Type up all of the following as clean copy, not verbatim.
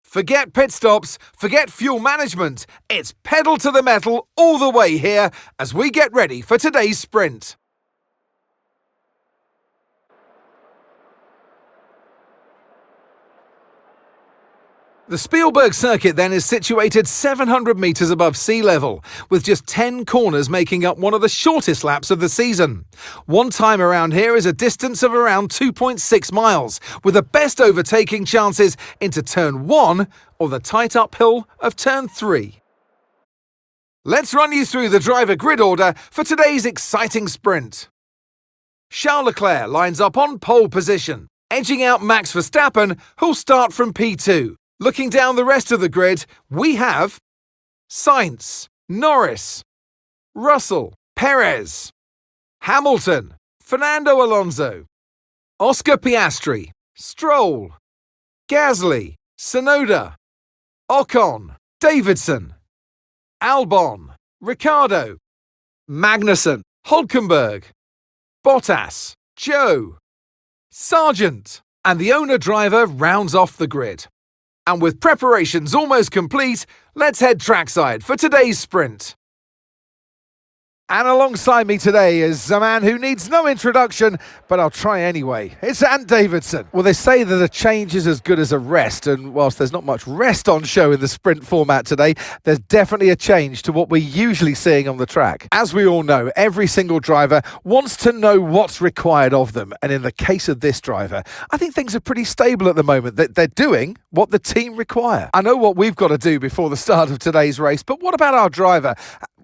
Forget pit stops, forget fuel management. It's pedal to the metal all the way here as we get ready for today's sprint. The Spielberg circuit then is situated 700 metres above sea level, with just 10 corners making up one of the shortest laps of the season. One time around here is a distance of around 2.6 miles, with the best overtaking chances into turn 1 or the tight uphill of turn 3. Let's run you through the driver grid order for today's exciting sprint. Charles Leclerc lines up on pole position, edging out Max Verstappen, who'll start from P2. Looking down the rest of the grid, we have Sainz, Norris, Russell, Perez, Hamilton, Fernando Alonso, Oscar Piastri, Stroll, Gasly, Tsunoda, Ocon, Davidson, Albon, Ricciardo, Magnussen, Hulkenberg, Bottas, Joe, Sargent, and the owner-driver rounds off the grid. And with preparations almost complete, let's head trackside for today's sprint. And alongside me today is a man who needs no introduction, but I'll try anyway. It's Ant Davidson. Well, they say that a change is as good as a rest, and whilst there's not much rest on show in the sprint format today, there's definitely a change to what we're usually seeing on the track. As we all know, every single driver wants to know what's required of them, and in the case of this driver, I think things are pretty stable at the moment. They're doing what the team require. I know what we've got to do before the start of today's race, but what about our driver?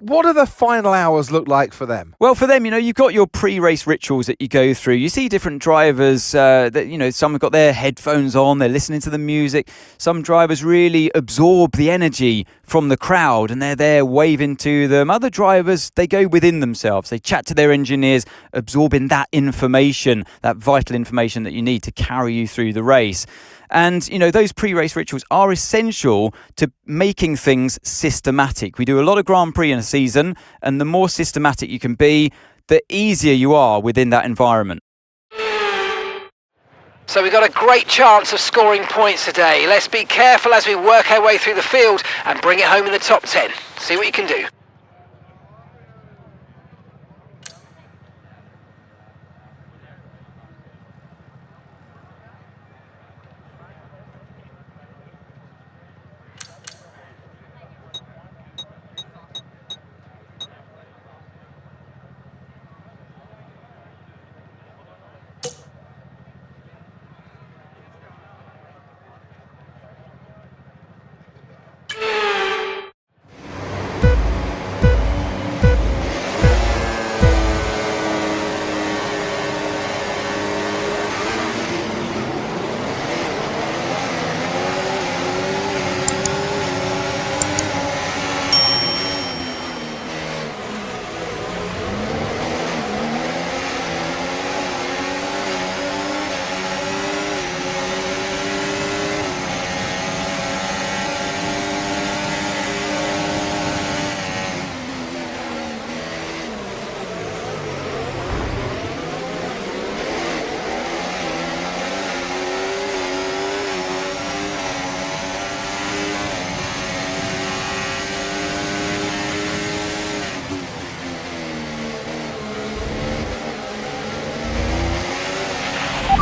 What do the final hours look like for them? Well, for them, you've got your pre-race rituals that you go through. You see different drivers that, some have got their headphones on, they're listening to the music. Some drivers really absorb the energy from the crowd and they're there waving to them. Other drivers, they go within themselves. They chat to their engineers, absorbing that information, that vital information that you need to carry you through the race. And, those pre-race rituals are essential to making things systematic. We do a lot of Grand Prix in a season, and the more systematic you can be, the easier you are within that environment. So we've got a great chance of scoring points today. Let's be careful as we work our way through the field and bring it home in the top 10. See what you can do.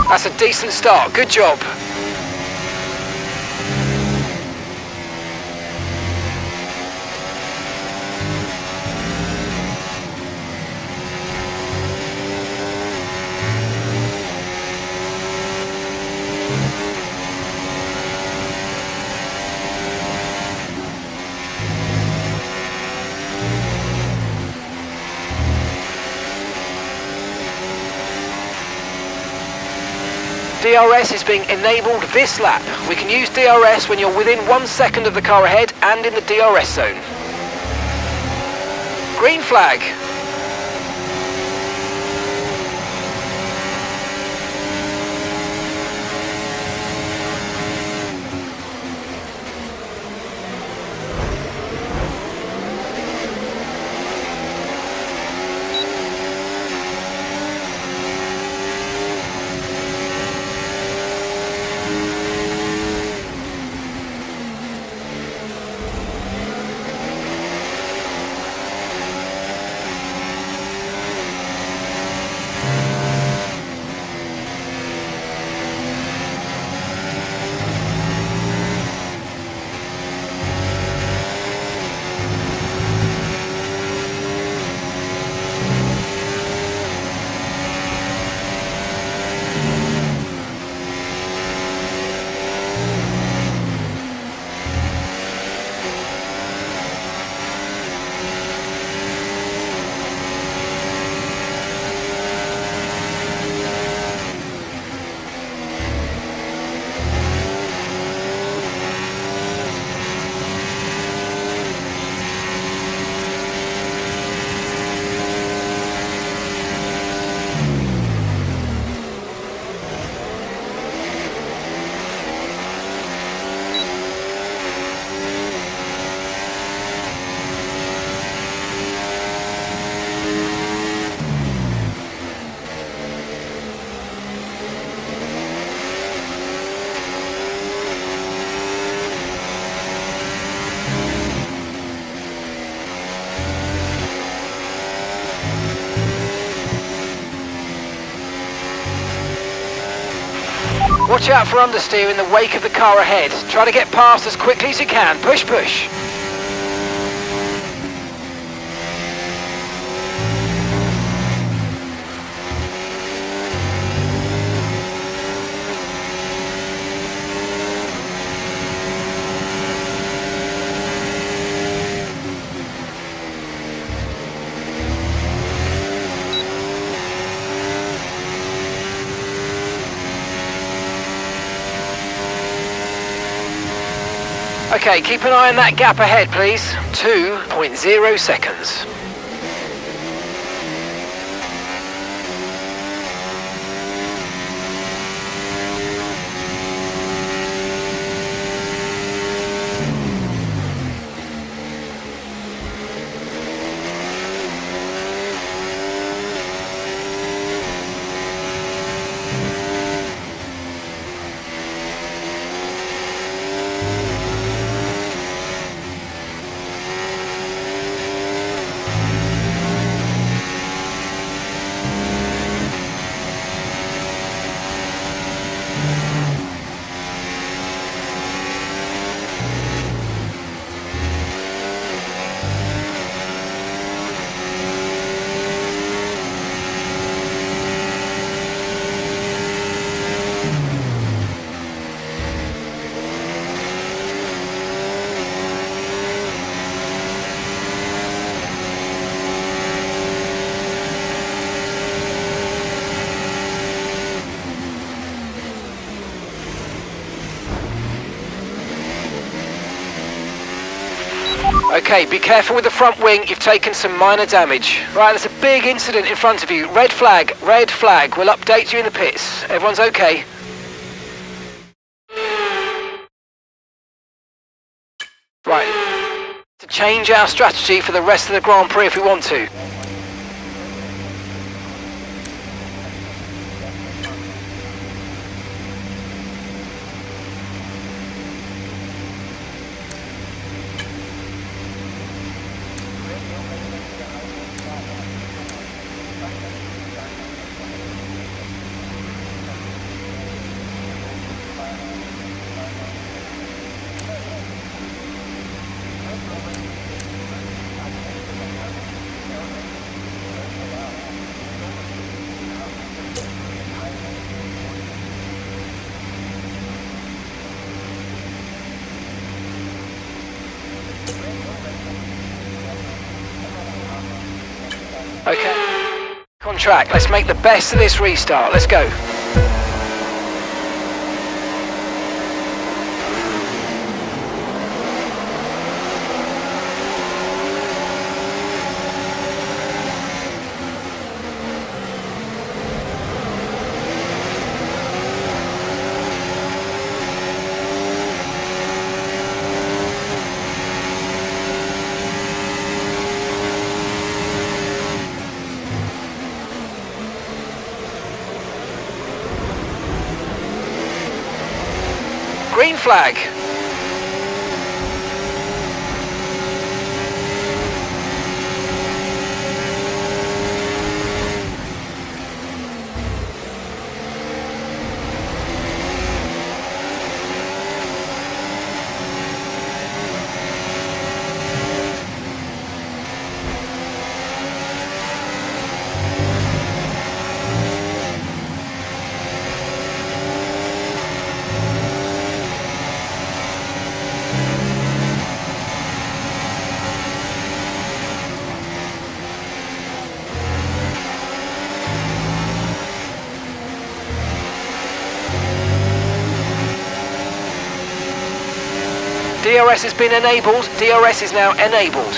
That's a decent start. Good job. DRS is being enabled this lap. We can use DRS when you're within 1 second of the car ahead and in the DRS zone. Green flag. Watch out for understeer in the wake of the car ahead. Try to get past as quickly as you can. Push, push. Okay, keep an eye on that gap ahead, please. 2.0 seconds. Okay, be careful with the front wing, you've taken some minor damage. Right, there's a big incident in front of you. Red flag, red flag. We'll update you in the pits. Everyone's okay? Right, to change our strategy for the rest of the Grand Prix if we want to. Okay, on track. Let's make the best of this restart. Let's go. Green flag. DRS has been enabled. DRS is now enabled.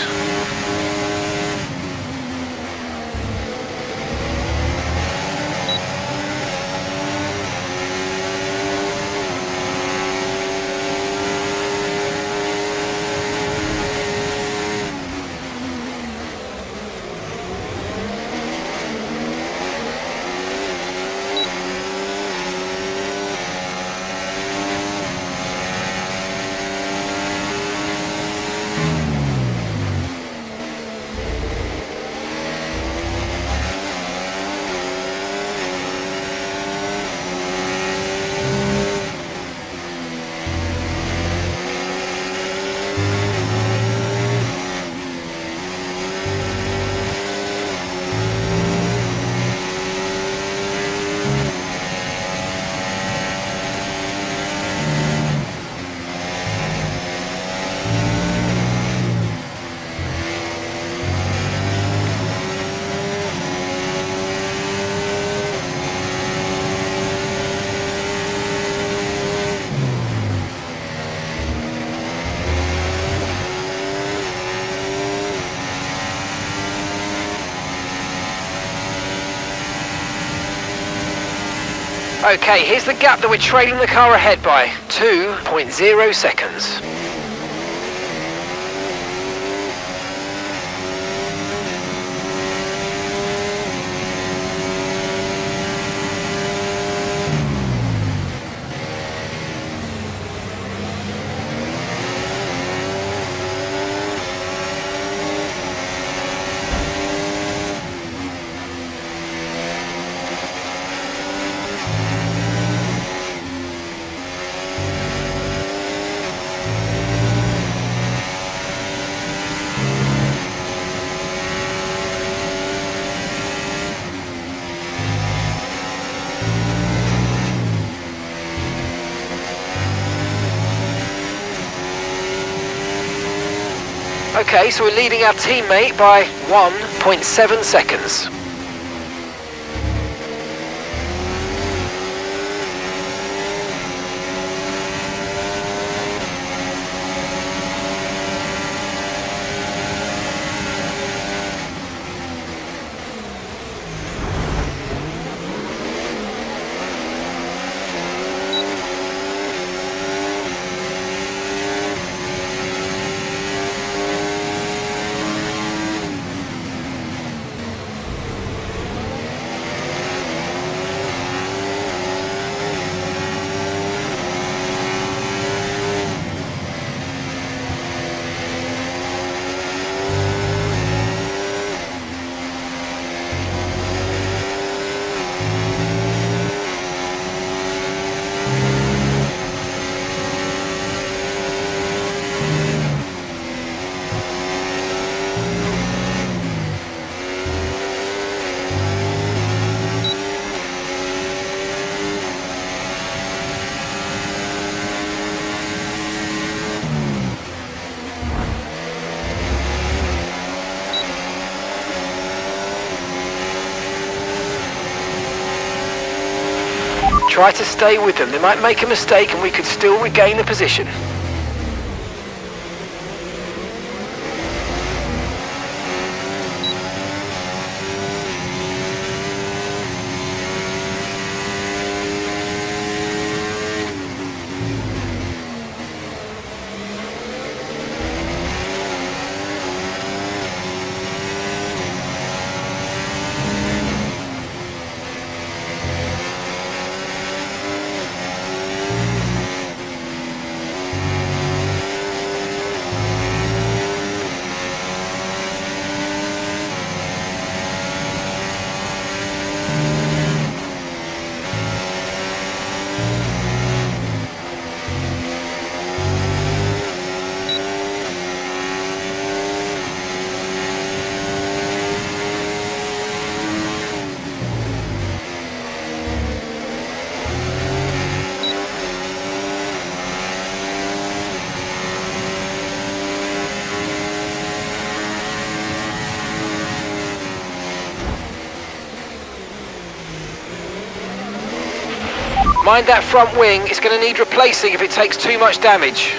Okay, here's the gap that we're trailing the car ahead by. 2.0 seconds. Okay, so we're leading our teammate by 1.7 seconds. Try to stay with them. They might make a mistake and we could still regain the position. Mind that front wing, it's going to need replacing if it takes too much damage.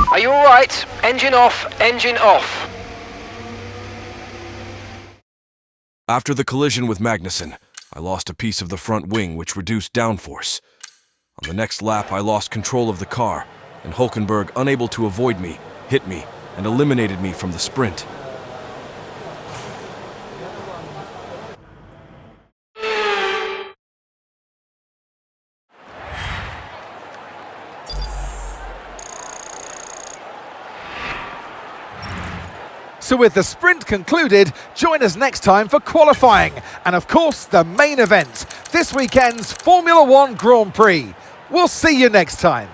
Are you alright? Engine off, engine off. After the collision with Magnussen, I lost a piece of the front wing which reduced downforce. On the next lap, I lost control of the car, and Hulkenberg, unable to avoid me, hit me and eliminated me from the sprint. So with the sprint concluded, join us next time for qualifying and of course the main event, this weekend's Formula One Grand Prix. We'll see you next time.